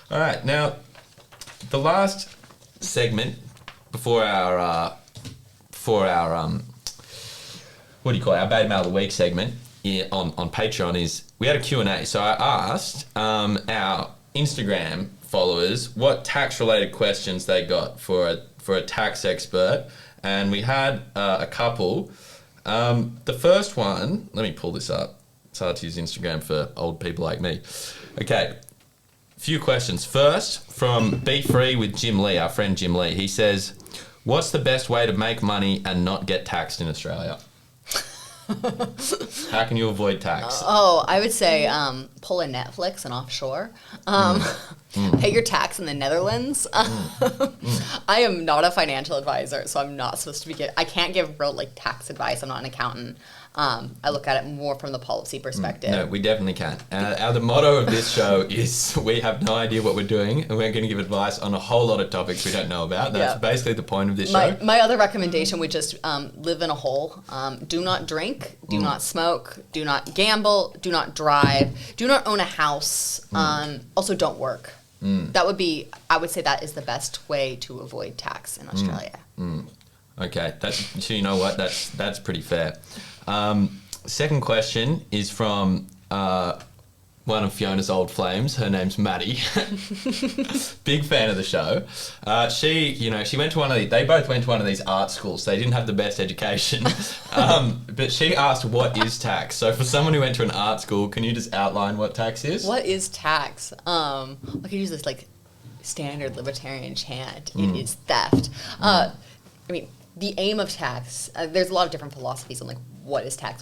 All right, now the last segment before our what do you call it? Our Bad Mail of the Week segment on Patreon is we had a Q&A. So I asked our Instagram followers what tax-related questions they got for a tax expert, and we had a couple. The first one, let me pull this up. It's hard to use Instagram for old people like me. Okay, few questions. First, from Be Free with Jim Lee, our friend Jim Lee. He says, what's the best way to make money and not get taxed in Australia? How can you avoid tax? I would say pull a Netflix and offshore. Pay your tax in the Netherlands. I am not a financial advisor, so I'm not supposed to be I can't give real tax advice. I'm not an accountant. I look at it more from the policy perspective. No, we definitely can. The motto of this show is we have no idea what we're doing, and we're going to give advice on a whole lot of topics we don't know about. That's basically the point of this show. My other recommendation would just live in a hole. Do not drink. Do not smoke. Do not gamble. Do not drive. Do not own a house. Also, don't work. That would be, I would say that is the best way to avoid tax in Australia. Okay, so you know what? That's pretty fair. Second question is from one of Fiona's old flames. Her name's Maddie. Big fan of the show. She went to they both went to one of these art schools. So they didn't have the best education. But she asked, what is tax? So for someone who went to an art school, can you just outline what tax is? What is tax? I could use this standard libertarian chant. It is theft. The aim of tax, there's a lot of different philosophies on what is tax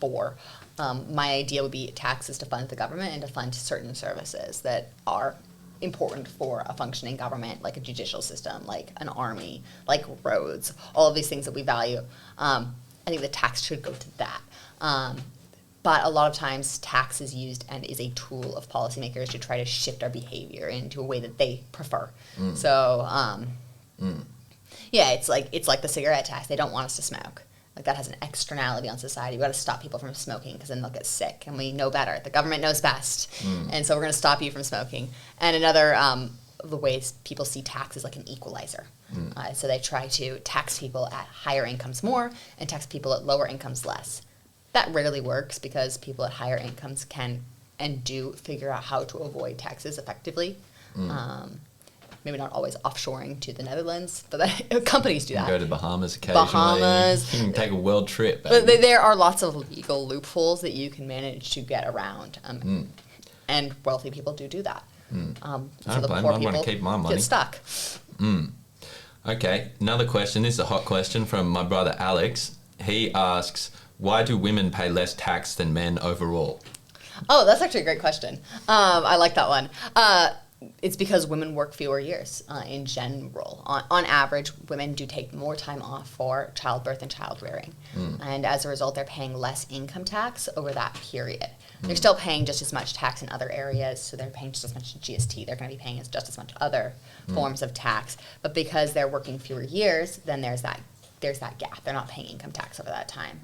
for. My idea would be tax is to fund the government and to fund certain services that are important for a functioning government, like a judicial system, like an army, like roads, all of these things that we value. I think the tax should go to that. But a lot of times tax is used and is a tool of policymakers to try to shift our behavior into a way that they prefer. Yeah, it's like the cigarette tax. They don't want us to smoke. That has an externality on society. We got to stop people from smoking because then they'll get sick, and we know better. The government knows best, and so we're going to stop you from smoking. And another of the ways people see tax is like an equalizer. So they try to tax people at higher incomes more and tax people at lower incomes less. That rarely works because people at higher incomes can and do figure out how to avoid taxes effectively. Maybe not always offshoring to the Netherlands, but companies do that. Go to Bahamas occasionally. You can take a world trip. But there are lots of legal loopholes that you can manage to get around, and wealthy people do that. So the poor people keep my money. get stuck. Okay, another question. This is a hot question from my brother Alex. He asks, why do women pay less tax than men overall? Oh, that's actually a great question. I like that one. It's because women work fewer years in general. On average, women do take more time off for childbirth and child rearing. And as a result, they're paying less income tax over that period. They're still paying just as much tax in other areas, so they're paying just as much GST. They're going to be paying just as much other forms of tax. But because they're working fewer years, then there's that gap. They're not paying income tax over that time.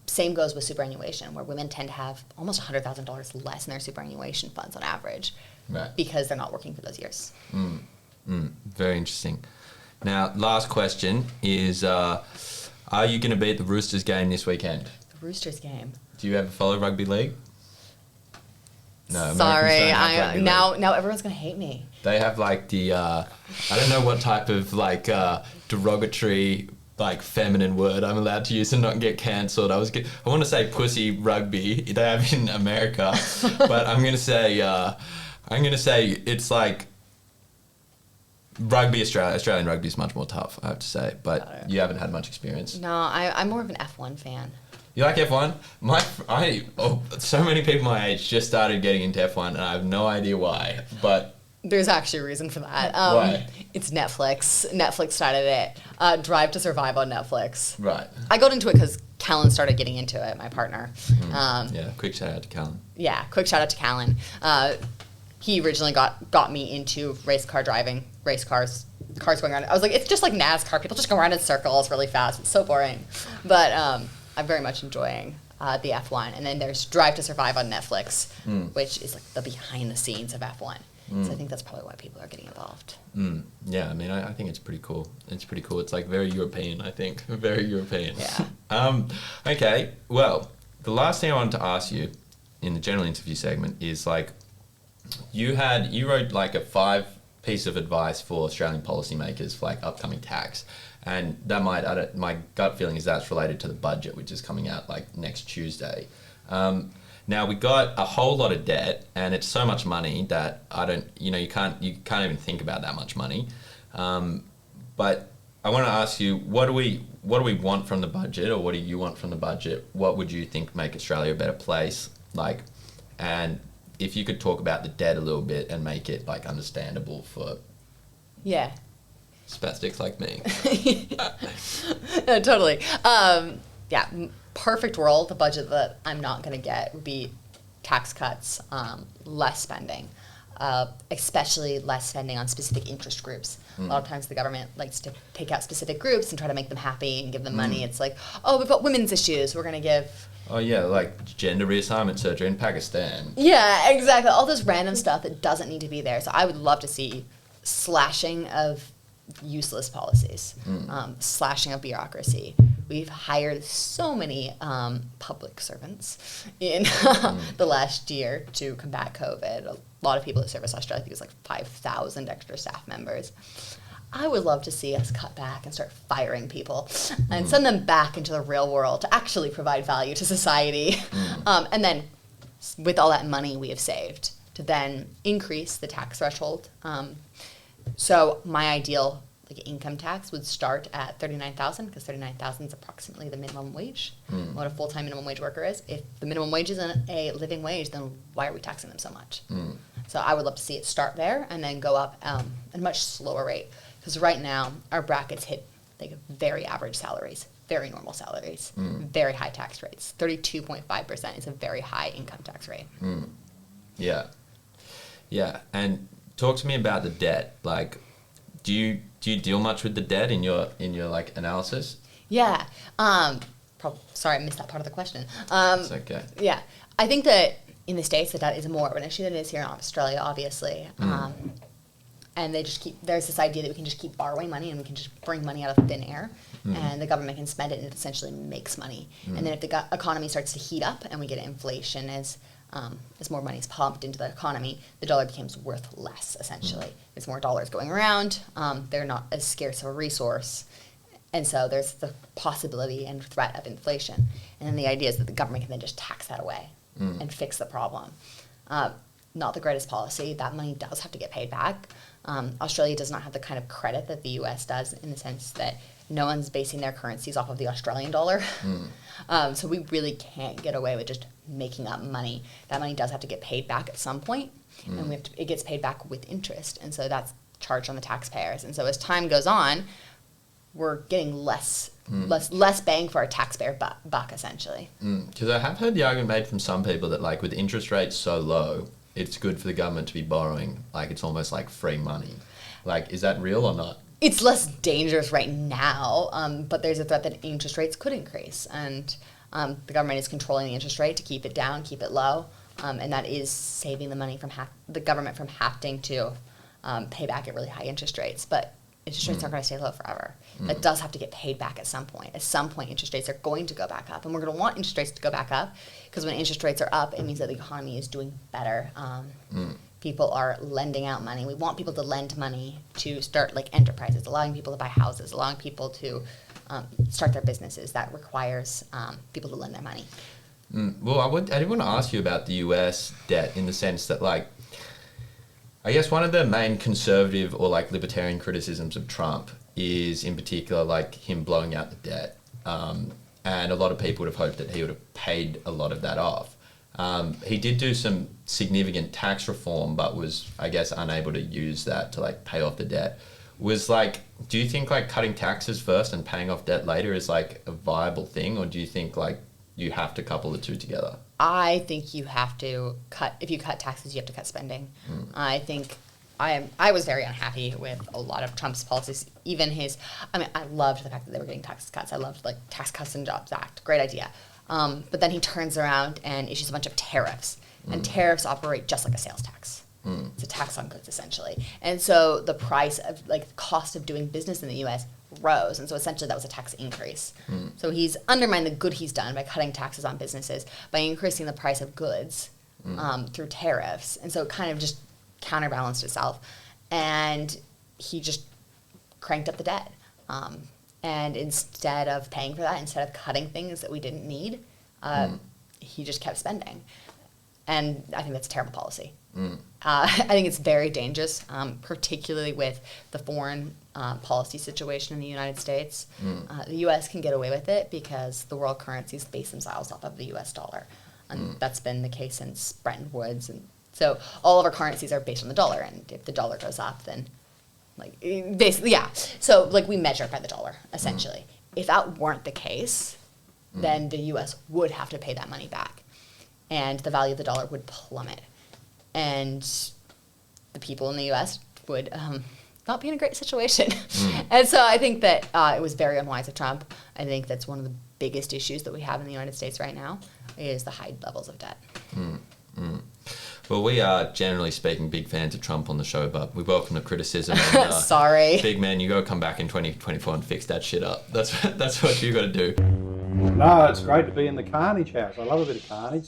Same goes with superannuation, where women tend to have almost $100,000 less in their superannuation funds on average. Right. Because they're not working for those years. Very interesting. Now, last question is, are you going to be at the Roosters game this weekend? The Roosters game? Do you ever follow rugby league? No. Sorry, now everyone's going to hate me. They have I don't know what type of derogatory feminine word I'm allowed to use and not get cancelled. I want to say pussy rugby. They have in America, but I'm going to say it's like rugby. Australian rugby is much more tough, I have to say, but you haven't had much experience. No, I'm more of an F1 fan. You like F1? So many people my age just started getting into F1, and I have no idea why, but... There's actually a reason for that. Why? It's Netflix. Netflix started it. Drive to Survive on Netflix. Right. I got into it because Callan started getting into it, my partner. Quick shout out to Callan. Yeah, quick shout out to Callan. He originally got me into race car driving, race cars going around. I was like, it's just like NASCAR. People just go around in circles really fast. It's so boring. But I'm very much enjoying the F1. And then there's Drive to Survive on Netflix, which is like the behind the scenes of F1. So I think that's probably why people are getting involved. Yeah, I mean, I think it's pretty cool. It's pretty cool. It's like very European, I think. Very European. Yeah. Okay, well, the last thing I wanted to ask you in the general interview segment is like, you wrote like a 5-piece of advice for Australian policymakers for like upcoming tax. And that my gut feeling is that's related to the budget, which is coming out like next Tuesday. Now we got a whole lot of debt, and it's so much money that you can't even think about that much money. But I want to ask you, what do we want from the budget, or what do you want from the budget? What would you think make Australia a better place? Like, and if you could talk about the debt a little bit and make it like understandable for spastics like me. No, totally. Perfect world, the budget that I'm not going to get would be tax cuts, less spending, especially less spending on specific interest groups. A lot of times the government likes to pick out specific groups and try to make them happy and give them money. It's like, oh, we've got women's issues, we're going to give... Oh yeah, like gender reassignment surgery in Pakistan. Yeah, exactly. All this random stuff that doesn't need to be there. So I would love to see slashing of useless policies, slashing of bureaucracy. We've hired so many public servants in the last year to combat COVID. A lot of people at Service Australia, I think it's like 5,000 extra staff members. I would love to see us cut back and start firing people and send them back into the real world to actually provide value to society. And then with all that money we have saved, to then increase the tax threshold. So my ideal income tax would start at $39,000, because $39,000 is approximately the minimum wage. What a full-time minimum wage worker is. If the minimum wage isn't a living wage, then why are we taxing them so much? So I would love to see it start there and then go up at a much slower rate. Because right now our brackets hit like very average salaries, very normal salaries, very high tax rates. 32.5% is a very high income tax rate. Yeah. And talk to me about the debt. Like, do you deal much with the debt in your like analysis? Yeah. Sorry, I missed that part of the question. It's okay. Yeah, I think that in the States that is more of an issue than it is here in Australia, obviously. And there's this idea that we can just keep borrowing money and we can just bring money out of thin air, and the government can spend it and it essentially makes money. And then if the economy starts to heat up and we get inflation as more money is pumped into the economy, the dollar becomes worth less, essentially. There's more dollars going around. They're not as scarce of a resource. And so there's the possibility and threat of inflation. And then the idea is that the government can then just tax that away and fix the problem. Not the greatest policy. That money does have to get paid back. Australia does not have the kind of credit that the US does, in the sense that no one's basing their currencies off of the Australian dollar. So we really can't get away with just making up money. That money does have to get paid back at some point, and it gets paid back with interest, and so that's charged on the taxpayers. And so as time goes on, we're getting less bang for our taxpayer buck, essentially. Because I have heard the argument made from some people that, like, with interest rates so low, it's good for the government to be borrowing. Like, it's almost like free money. Like, is that real or not? It's less dangerous right now, but there's a threat that interest rates could increase. And the government is controlling the interest rate to keep it down, keep it low. And that is saving the money from the government from having to pay back at really high interest rates. But interest rates aren't going to stay low forever. That does have to get paid back at some point. At some point, interest rates are going to go back up. And we're going to want interest rates to go back up, because when interest rates are up, it means that the economy is doing better. People are lending out money. We want people to lend money to start like enterprises, allowing people to buy houses, allowing people to start their businesses. That requires people to lend their money. Well, I did want to ask you about the US debt, in the sense that, like, I guess one of the main conservative or like libertarian criticisms of Trump is, in particular, like him blowing out the debt. And a lot of people would have hoped that he would have paid a lot of that off. He did do some significant tax reform, but was, I guess, unable to use that to like pay off the debt. Do you think like cutting taxes first and paying off debt later is like a viable thing, or do you think like you have to couple the two together? I think you have to if you cut taxes, you have to cut spending. I think I was very unhappy with a lot of Trump's policies, even I loved the fact that they were getting tax cuts. I loved like Tax Cuts and Jobs Act, great idea. But then he turns around and issues a bunch of tariffs, and tariffs operate just like a sales tax. It's a tax on goods, essentially. And so the price of, like, the cost of doing business in the U.S. rose. And so essentially that was a tax increase. So he's undermined the good he's done by cutting taxes on businesses, by increasing the price of goods through tariffs. And so it kind of just counterbalanced itself. And he just cranked up the debt. And instead of paying for that, instead of cutting things that we didn't need, he just kept spending. And I think that's a terrible policy. I think it's very dangerous, particularly with the foreign policy situation in the United States. The U.S. can get away with it because the world currencies base themselves off of the U.S. dollar. And that's been the case since Bretton Woods. And so all of our currencies are based on the dollar. And if the dollar goes up, then, like, basically, yeah. So, like, we measure by the dollar, essentially. If that weren't the case, then the U.S. would have to pay that money back. And the value of the dollar would plummet. And the people in the U.S. would not be in a great situation. And so I think that it was very unwise of Trump. I think that's one of the biggest issues that we have in the United States right now is the high levels of debt. Well, we are, generally speaking, big fans of Trump on the show, but we welcome the criticism. And, Sorry. Big man, you got to come back in 2024 and fix that shit up. That's what you got to do. No, it's great to be in the Carnage house. I love a bit of carnage.